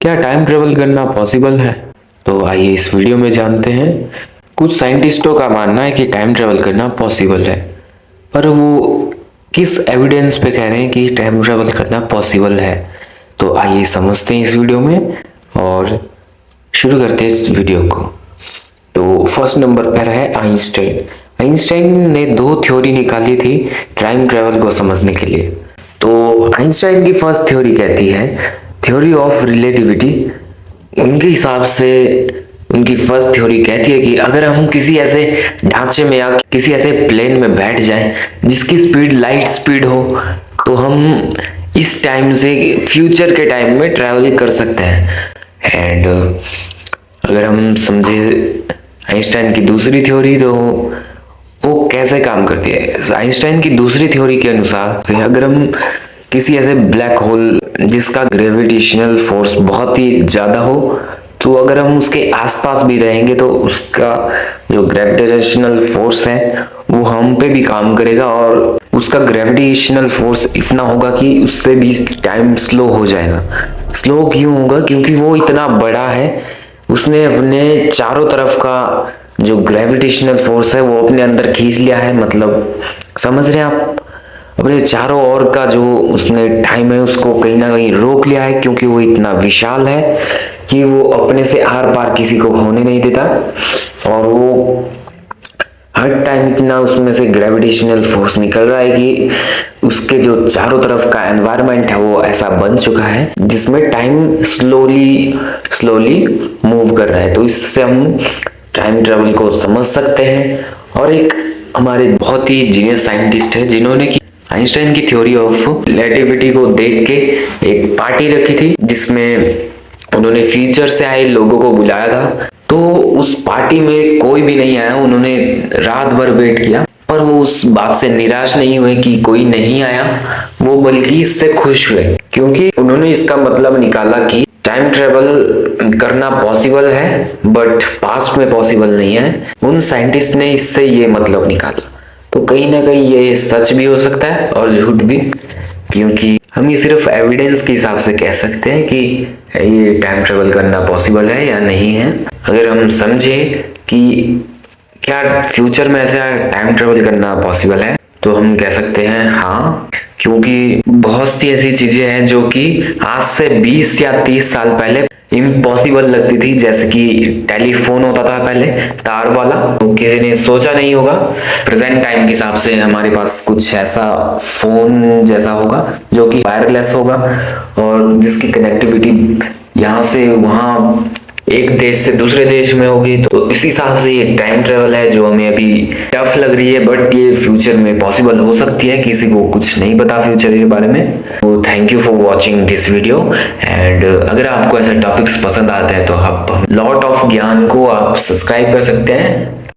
क्या time travel करना possible है? तो आइए इस वीडियो में जानते हैं। कुछ साइंटिस्टों का मानना है कि टाइम ट्रेवल करना पॉसिबल है, पर वो किस एविडेंस पे कह रहे हैं कि टाइम ट्रेवल करना पॉसिबल है। तो आइए समझते हैं इस वीडियो में और शुरू करते हैं इस वीडियो को। तो फर्स्ट नंबर पर है आइंस्टाइन। आइंस्टाइन ने दो थ्योरी निकाली थी टाइम ट्रेवल को समझने के लिए। तो आइंस्टाइन की फर्स्ट थ्योरी कहती है थ्योरी ऑफ रिलेटिविटी। उनके हिसाब से उनकी फर्स्ट थ्योरी कहती है कि अगर हम किसी ऐसे ढांचे में या किसी ऐसे प्लेन में बैठ जाएं जिसकी स्पीड लाइट स्पीड हो, तो हम इस टाइम से फ्यूचर के टाइम में ट्रैवल कर सकते हैं। एंड अगर हम समझे आइंस्टाइन की दूसरी थ्योरी, तो वो कैसे काम करती है। आइंस्टाइन की दूसरी थ्योरी के अनुसार से अगर हम किसी ऐसे ब्लैक होल जिसका ग्रेविटेशनल फोर्स बहुत ही ज्यादा हो, तो अगर हम उसके आसपास भी रहेंगे तो उसका जो ग्रेविटेशनल फोर्स है वो हम पे भी काम करेगा, और उसका ग्रेविटेशनल फोर्स इतना होगा कि उससे भी टाइम स्लो हो जाएगा। स्लो क्यों होगा? क्योंकि वो इतना बड़ा है, उसने अपने चारों तरफ का जो ग्रेविटेशनल फोर्स है वो अपने अंदर खींच लिया है। मतलब समझ रहे हैं आप? अपने चारों ओर का जो उसने टाइम है उसको कहीं ना कहीं रोक लिया है, क्योंकि वो इतना विशाल है कि वो अपने से आर पार किसी को होने नहीं देता, और वो हर टाइम इतना उसमें से ग्रेविटेशनल फोर्स निकल रहा है कि उसके जो चारों तरफ का एनवायरनमेंट है वो ऐसा बन चुका है जिसमें टाइम स्लोली मूव कर रहा है। तो इससे हम टाइम ट्रेवल को समझ सकते हैं। और एक हमारे बहुत ही जीनियस साइंटिस्ट है जिन्होंने की आइंस्टाइन की थ्योरी ऑफ रिलेटिविटी को देख के एक पार्टी रखी थी जिसमें उन्होंने फ्यूचर से आए लोगों को बुलाया था। तो उस पार्टी में कोई भी नहीं आया। उन्होंने रात भर वेट किया, पर वो उस बात से निराश नहीं हुए कि कोई नहीं आया। वो बल्कि इससे खुश हुए, क्योंकि उन्होंने इसका मतलब निकाला कि टाइम ट्रेवल करना पॉसिबल है, बट पास्ट में पॉसिबल नहीं है। उन साइंटिस्ट ने इससे ये मतलब निकाला। तो कहीं ना कहीं ये सच भी हो सकता है और झूठ भी, क्योंकि हम ये सिर्फ एविडेंस के हिसाब से कह सकते हैं कि ये टाइम ट्रेवल करना पॉसिबल है या नहीं है। अगर हम समझे कि क्या फ्यूचर में ऐसा टाइम ट्रेवल करना पॉसिबल है, तो हम कह सकते हैं हाँ, क्योंकि बहुत सी ऐसी चीजें हैं जो कि आज से 20 या 30 साल पहले इम्पॉसिबल लगती थी। जैसे कि टेलीफोन होता था पहले तार वाला, तो किसी ने सोचा नहीं होगा प्रेजेंट टाइम के हिसाब से हमारे पास कुछ ऐसा फोन जैसा होगा जो कि वायरलेस होगा और जिसकी कनेक्टिविटी यहाँ से वहाँ एक देश से दूसरे देश में होगी। तो इस हिसाब से ये टाइम ट्रेवल है जो हमें अभी टफ लग रही है, बट ये फ्यूचर में पॉसिबल हो सकती है। किसी को कुछ नहीं पता फ्यूचर के बारे में। तो thank you for watching this video. And अगर आपको ऐसे टॉपिक्स पसंद आते हैं तो आप लॉट ऑफ ज्ञान को आप सब्सक्राइब कर सकते हैं